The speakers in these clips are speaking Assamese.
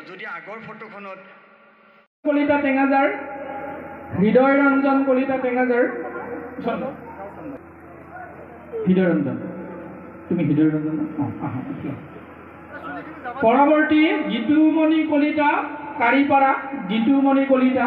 যদি আগৰ ফটোখনত কলিতা টেঙাজাৰ হৃদয় ৰঞ্জন কলিতা টেঙাজাৰ হৃদয় ৰঞ্জন তুমি হৃদয় ৰঞ্জন পৰৱৰ্তী গীতুমণি কলিতা কাৰিপাৰা গীতুমণি কলিতা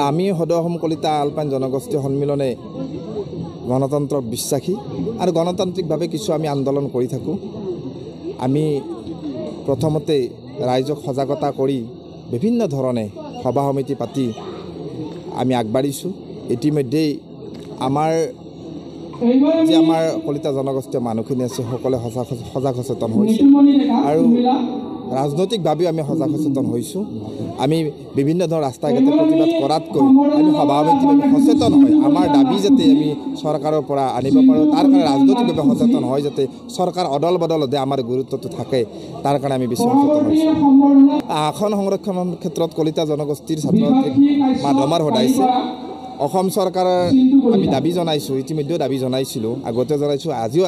আমি সদৌ অসম কলিতা আলপাইন জনগোষ্ঠী সন্মিলনে গণতন্ত্ৰক বিশ্বাসী আৰু গণতান্ত্ৰিকভাৱে কিছু আমি আন্দোলন কৰি থাকোঁ। আমি প্ৰথমতে ৰাইজক সজাগতা কৰি বিভিন্ন ধৰণে সভা সমিতি পাতি আমি আগবাঢ়িছোঁ। ইতিমধ্যেই আমাৰ কলিতা জনগোষ্ঠীয় মানুহখিনি আছে সকলোৱে সজাগ সচেতন হৈছে আৰু ৰাজনৈতিকভাৱেও আমি সজাগ সচেতন হৈছোঁ। আমি বিভিন্ন ধৰণৰ ৰাস্তা ঘাটে প্ৰতিবাদ কৰাতকৈ আমি সভা সমিতিভাৱে সচেতন হয় আমাৰ দাবী যাতে আমি চৰকাৰৰ পৰা আনিব পাৰোঁ তাৰ কাৰণে ৰাজনৈতিকভাৱে সচেতন হয় যাতে চৰকাৰ অদল বদলতে আমাৰ গুৰুত্বটো থাকে তাৰ কাৰণে আমি বেছি সচেতন হৈছোঁ। আসন সংৰক্ষণৰ ক্ষেত্ৰত কলিতা জনগোষ্ঠীৰ ছাত্ৰ ছাত্ৰীক মাধমাৰ সদাইছে অসম চৰকাৰৰ আমি দাবী জনাইছোঁ ইতিমধ্যেও দাবী জনাইছিলোঁ আগতে জনাইছোঁ আজিও